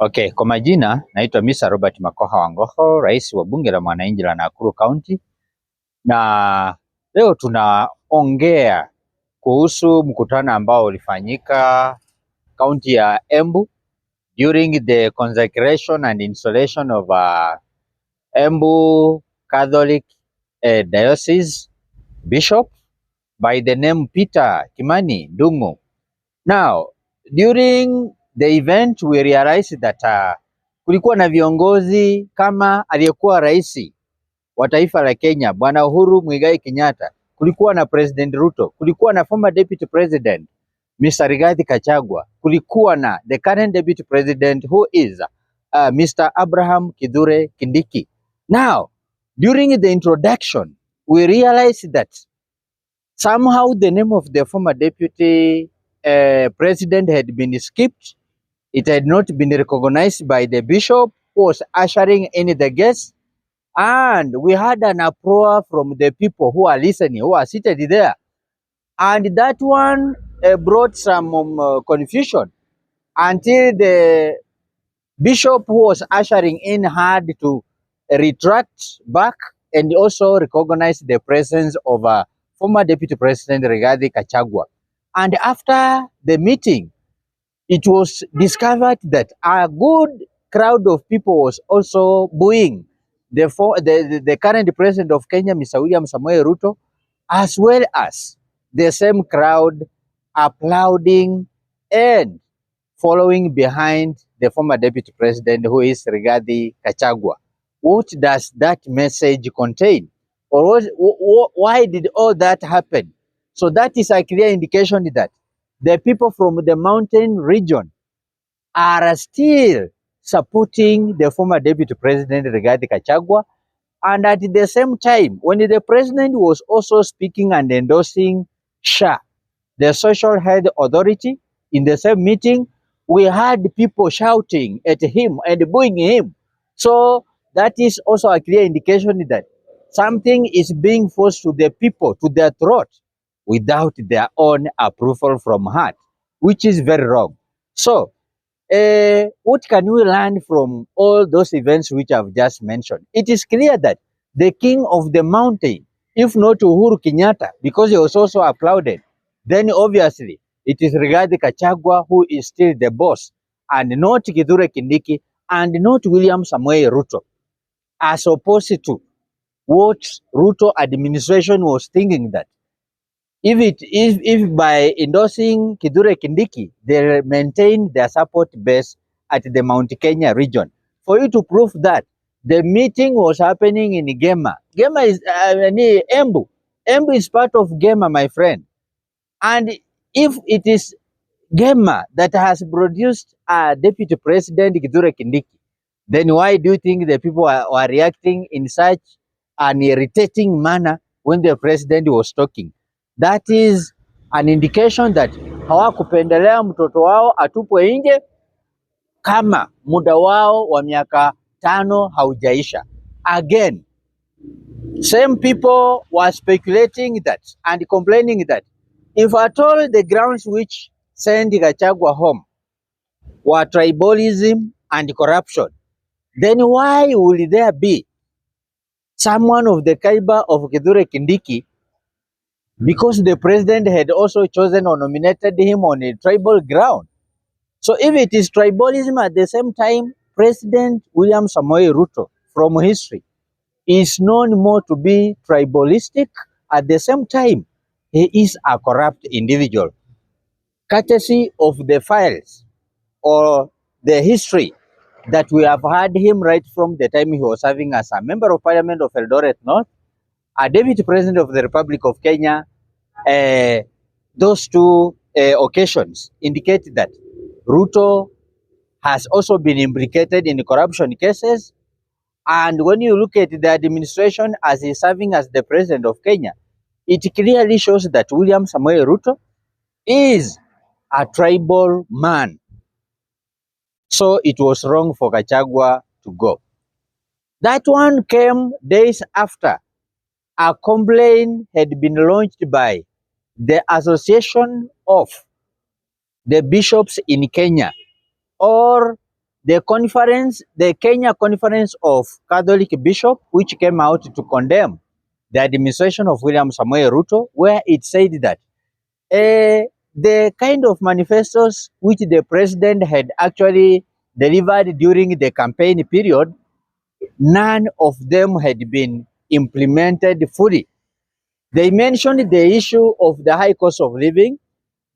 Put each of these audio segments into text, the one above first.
Okay, kwa majina naitwa Mr. Robert Makoha Wangoho, rais wa bunge la mwananchi la Nakuru County, na leo tunaongea kuhusu mkutano ambao ulifanyika kaunti ya Embu during the consecration and installation of Embu Catholic Diocese Bishop by the name Peter Kimani Ndung'u. Now, during the event we realized that kulikuwa na viongozi kama aliyekuwa rais wa taifa la Kenya Bwana Uhuru Muigai Kenyatta, kulikuwa na President Ruto, kulikuwa na former deputy president Mr. Rigathi Gachagua, kulikuwa na the current deputy president who is Mr. Abraham Kithure Kindiki. Now, during the introduction, we realized that somehow the name of the former deputy president had been skipped. It had not been recognized by the bishop who was ushering in the guests. And we had an uproar from the people who are listening, who are seated there. And that one brought some confusion until the bishop who was ushering in had to retract back and also recognize the presence of former deputy president Rigathi Gachagua. And after the meeting, it was discovered that a good crowd of people was also booing the current president of Kenya, Mr. William Samoei Ruto, as well as the same crowd applauding and following behind the former deputy president, who is Rigathi Gachagua. What does that message contain? Or why did all that happen? So that is a clear indication that the people from the mountain region are still supporting the former deputy president Rigathi Gachagua. And at the same time, when the president was also speaking and endorsing SHA, the Social Health Authority, in the same meeting, we had people shouting at him and booing him. So that is also a clear indication that something is being forced to the people, to their throat, without their own approval from heart, which is very wrong. So, what can we learn from all those events which I've just mentioned? It is clear that the king of the mountain, if not Uhuru Kenyatta, because he was also applauded, then obviously it is Rigathi Gachagua who is still the boss, and not Kithure Kindiki, and not William Samoei Ruto, as opposed to what Ruto administration was thinking that if by endorsing Kithure Kindiki, they maintain their support base at the Mount Kenya region. For you to prove that, the meeting was happening in Gema. Gema is Embu. Embu is part of Gema, my friend. And if it is Gema that has produced a deputy president, Kithure Kindiki, then why do you think the people are reacting in such an irritating manner when the president was talking? That is an indication that hawakupendelea mtoto wao atupwe nje kama muda wao wa miaka 5 haujaisha. Again, same people were speculating that and complaining that if at all the grounds which sent Gachagua home were tribalism and corruption, then why will there be someone of the caliber of Kithure Kindiki, because the president had also chosen or nominated him on a tribal ground? So if it is tribalism, at the same time, President William Samoei Ruto from history is known more to be tribalistic. At the same time, he is a corrupt individual, courtesy of the files or the history that we have had him right from the time he was serving as a member of parliament of Eldoret North, a deputy president of the Republic of Kenya. Those two occasions indicate that Ruto has also been implicated in corruption cases. And when you look at the administration as he's serving as the president of Kenya, it clearly shows that William Samoei Ruto is a tribal man. So it was wrong for Gachagua to go. That one came days after a complaint had been launched by the Association of the Bishops in Kenya, or the Kenya Conference of Catholic Bishops, which came out to condemn the administration of William Samoei Ruto, where it said that the kind of manifestos which the president had actually delivered during the campaign period, none of them had been implemented fully. They mentioned the issue of the high cost of living.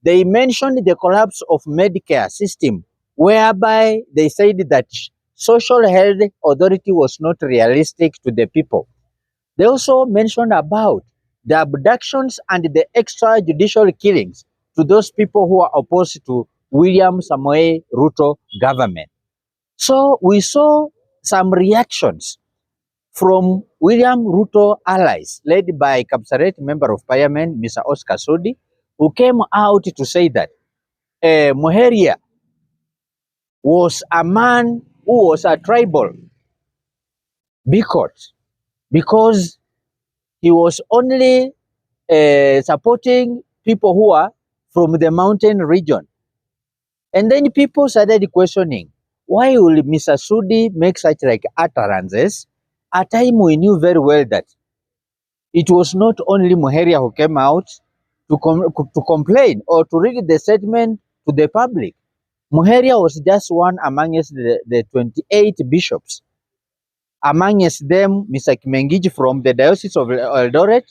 They mentioned the collapse of Medicare system, whereby they said that social health authority was not realistic to the people. They also mentioned about the abductions and the extrajudicial killings to those people who are opposed to William Samoei Ruto government. So we saw some reactions from William Ruto allies, led by Kapsaret Member of Parliament, Mr. Oscar Sudi, who came out to say that Muheria was a man who was a tribal bigot because he was only supporting people who are from the mountain region. And then people started questioning, why will Mr. Sudi make such like utterances at a time we knew very well that it was not only Muheria who came out to complain or to read the statement to the public. Muheria was just one amongst the 28 bishops. Amongst them, Mr. Kimengiji from the Diocese of Eldoret,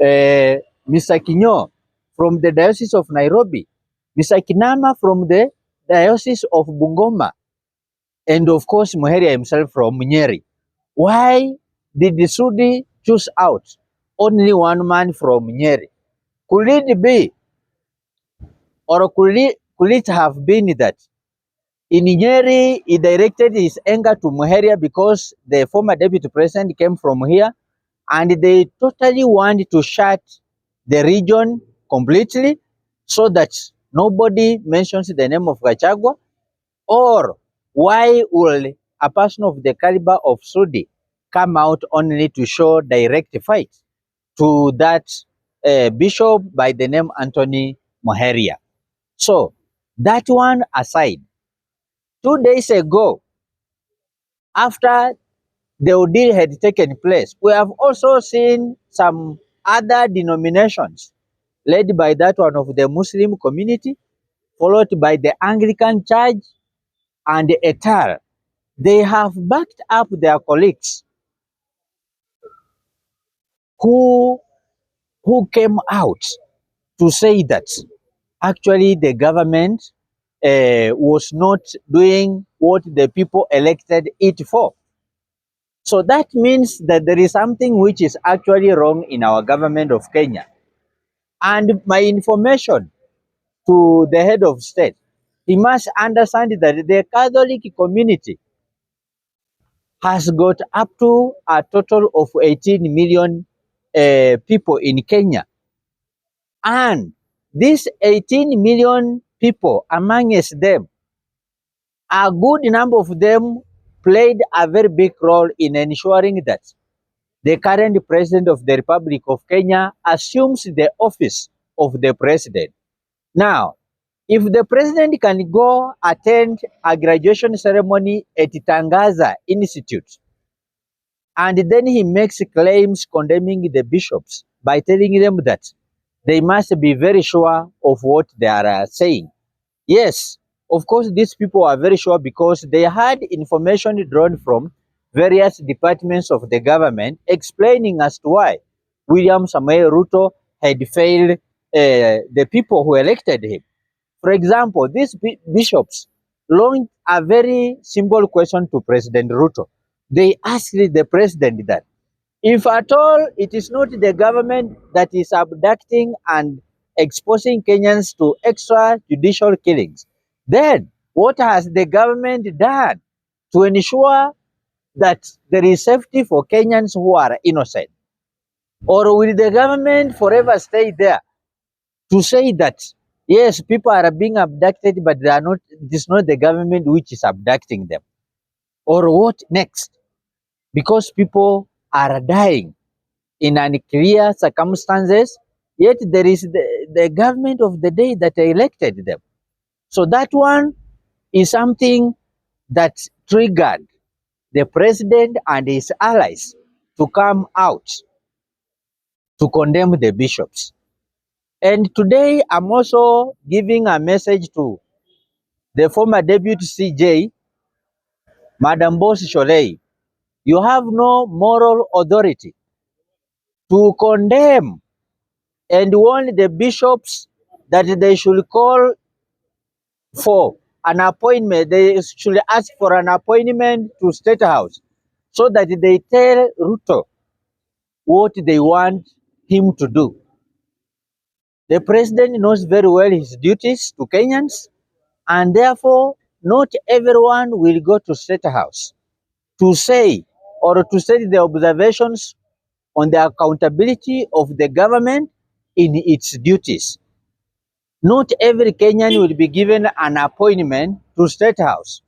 Mr. Kinyo from the Diocese of Nairobi, Mr. Kinama from the Diocese of Bungoma, and of course Muheria himself from Nyeri. Why did the Sudi choose out only one man from Nyeri? Could it be, or could it have been that in Nyeri he directed his anger to Muheria because the former deputy president came from here and they totally want to shut the region completely so that nobody mentions the name of Gachagua? Or why will a person of the caliber of Sudi come out only to show direct fight to that bishop by the name Anthony Muheria? So, that one aside, 2 days ago, after the ordeal had taken place, we have also seen some other denominations led by that one of the Muslim community, followed by the Anglican Church and the Etal. They have backed up their colleagues who came out to say that actually the government was not doing what the people elected it for. So that means that there is something which is actually wrong in our government of Kenya. And my information to the head of state, he must understand that the Catholic community has got up to a total of 18 million people in Kenya. And these 18 million people, amongst them, a good number of them played a very big role in ensuring that the current president of the Republic of Kenya assumes the office of the president. Now, if the president can go attend a graduation ceremony at Tangaza Institute, and then he makes claims condemning the bishops by telling them that they must be very sure of what they are saying. Yes, of course, these people are very sure because they had information drawn from various departments of the government explaining as to why William Samoei Ruto had failed the people who elected him. For example, these bishops launched a very simple question to President Ruto. They asked the president that if at all it is not the government that is abducting and exposing Kenyans to extrajudicial killings, then what has the government done to ensure that there is safety for Kenyans who are innocent? Or will the government forever stay there to say that yes, people are being abducted, but they are not, it is not the government which is abducting them? Or what next? Because people are dying in unclear circumstances, yet there is the government of the day that elected them. So that one is something that triggered the president and his allies to come out to condemn the bishops. And today I'm also giving a message to the former deputy CJ, Madam Boss Sholei. You have no moral authority to condemn and warn the bishops that they should call for an appointment, they should ask for an appointment to State House so that they tell Ruto what they want him to do. The president knows very well his duties to Kenyans, and therefore not everyone will go to State House to say or to state the observations on the accountability of the government in its duties. Not every Kenyan will be given an appointment to State House.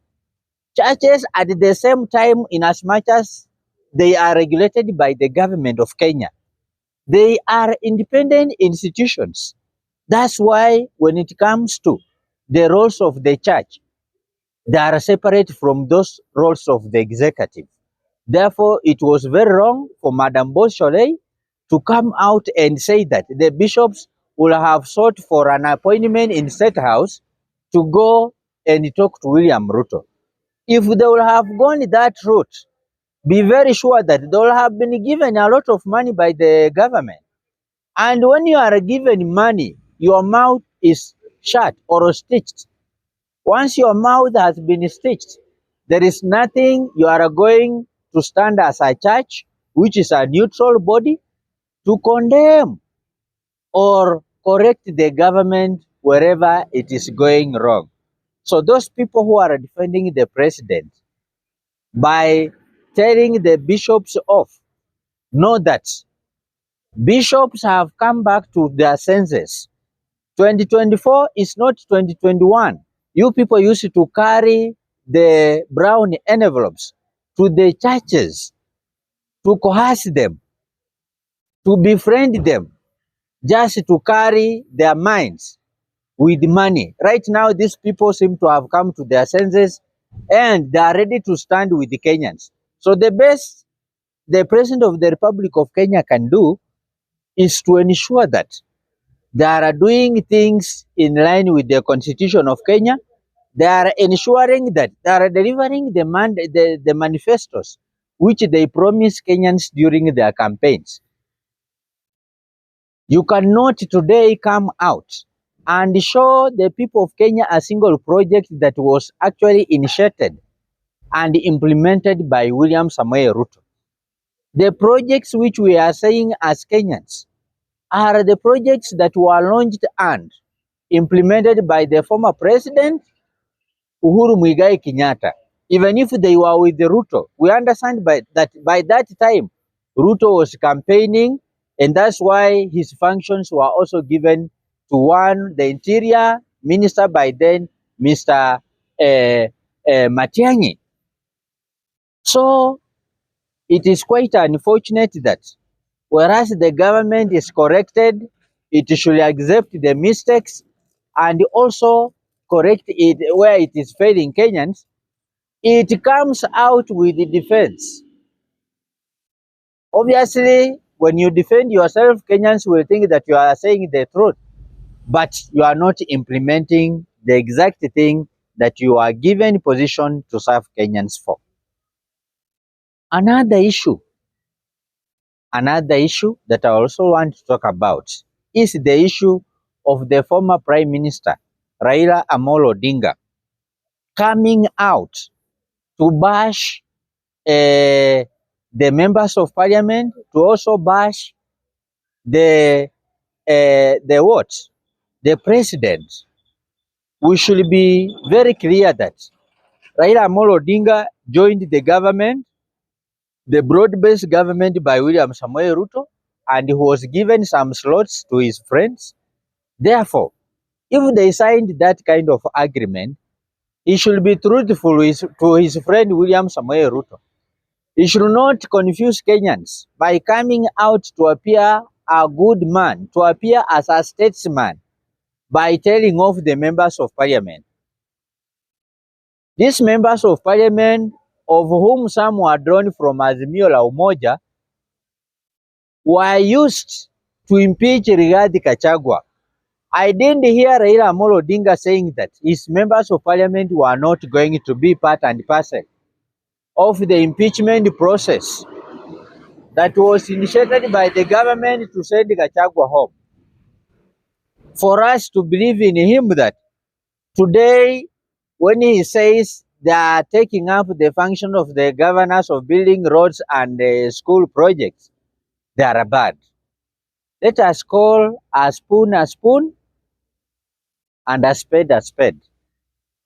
Churches at the same time, in as much as they are regulated by the government of Kenya, they are independent institutions. That's why when it comes to the roles of the church, they are separate from those roles of the executive. Therefore, it was very wrong for Madam Bolsholei to come out and say that the bishops will have sought for an appointment in State House to go and talk to William Ruto. If they will have gone that route, be very sure that they will have been given a lot of money by the government. And when you are given money, your mouth is shut or stitched. Once your mouth has been stitched, there is nothing you are going to stand as a church, which is a neutral body, to condemn or correct the government wherever it is going wrong. So those people who are defending the president by telling the bishops off, know that bishops have come back to their senses. 2024 is not 2021. You people used to carry the brown envelopes to the churches to coerce them, to befriend them, just to carry their minds with money. Right now, these people seem to have come to their senses and they are ready to stand with the Kenyans. So the best the President of the Republic of Kenya can do is to ensure that they are doing things in line with the Constitution of Kenya. They are ensuring that they are delivering the manifestos which they promised Kenyans during their campaigns. You cannot today come out and show the people of Kenya a single project that was actually initiated and implemented by William Samoei Ruto. The projects which we are saying as Kenyans are the projects that were launched and implemented by the former president Uhuru Muigai Kenyatta. Even if they were with the Ruto, we understand by that time Ruto was campaigning, and that's why his functions were also given to the interior minister by then, Mr. Matiang'i. So it is quite unfortunate that whereas the government is corrected, it should accept the mistakes and also correct it where it is failing Kenyans. It comes out with the defense. Obviously, when you defend yourself, Kenyans will think that you are saying the truth, but you are not implementing the exact thing that you are given position to serve Kenyans for. Another issue, another issue that I also want to talk about is the issue of the former Prime Minister, Raila Amolo Odinga, coming out to bash the members of parliament, to also bash the what? The president. We should be very clear that Raila Amolo Odinga joined the government, the broad-based government by William Samoei Ruto, and he was given some slots to his friends. Therefore, if they signed that kind of agreement, he should be truthful to his friend William Samoei Ruto. He should not confuse Kenyans by coming out to appear a good man, to appear as a statesman by telling off the members of parliament. These members of parliament, of whom some were drawn from Azimio la Umoja, were used to impeach Rigathi Gachagua. I didn't hear Raila Amolo Odinga saying that his members of parliament were not going to be part and parcel of the impeachment process that was initiated by the government to send Gachagua home. For us to believe in him that today, when he says they are taking up the function of the governors of building roads and school projects, they are bad. Let us call a spoon and a spade,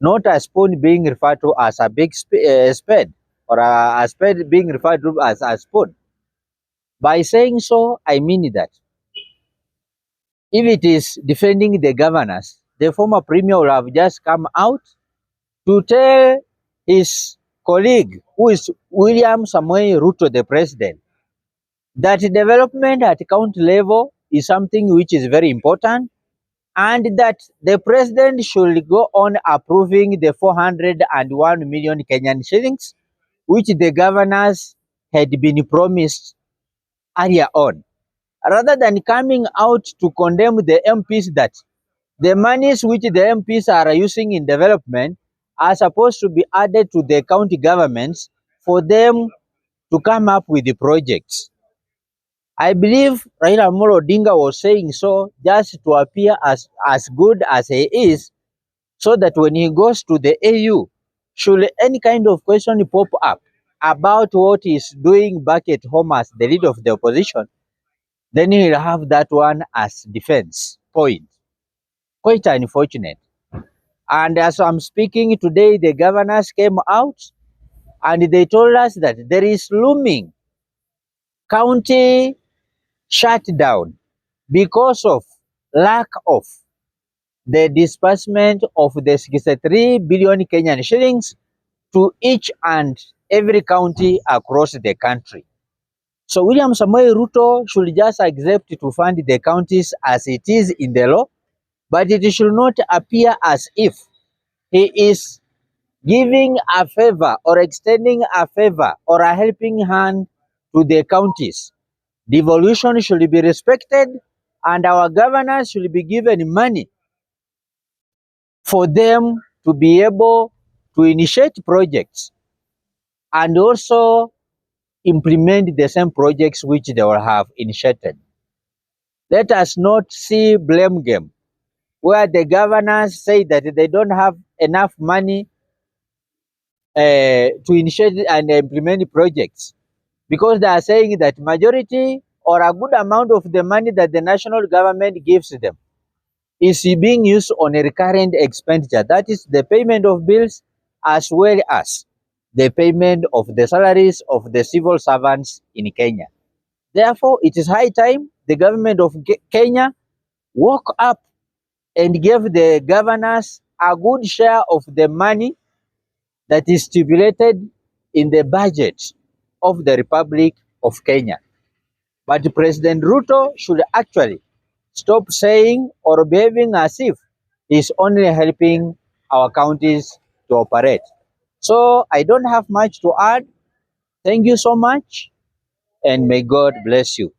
not a spoon being referred to as a big spade or a spade being referred to as a spoon. By saying so, I mean that if it is defending the governors, the former premier will have just come out to tell his colleague, who is William Samoei Ruto, the president, that development at county level is something which is very important, and that the president should go on approving the 401 million Kenyan shillings, which the governors had been promised earlier on, rather than coming out to condemn the MPs that the monies which the MPs are using in development are supposed to be added to the county governments for them to come up with the projects. I believe Raila Amolo Odinga was saying so just to appear as good as he is, so that when he goes to the AU, should any kind of question pop up about what he's doing back at home as the leader of the opposition, then he'll have that one as defense point. Quite unfortunate. And as I'm speaking today, the governors came out and they told us that there is looming county shutdown because of lack of the disbursement of the 63 billion Kenyan shillings to each and every county across the country. So William Samoei Ruto should just accept to fund the counties as it is in the law, but it should not appear as if he is giving a favor or extending a favor or a helping hand to the counties. Devolution should be respected, and our governors should be given money for them to be able to initiate projects and also implement the same projects which they will have initiated. Let us not see blame game where the governors say that they don't have enough money to initiate and implement projects, because they are saying that majority or a good amount of the money that the national government gives them is being used on a recurrent expenditure. That is the payment of bills as well as the payment of the salaries of the civil servants in Kenya. Therefore, it is high time the government of Kenya woke up and gave the governors a good share of the money that is stipulated in the budget of the Republic of Kenya. But President Ruto should actually stop saying or behaving as if he's only helping our counties to operate. So I don't have much to add. Thank you so much, and may God bless you.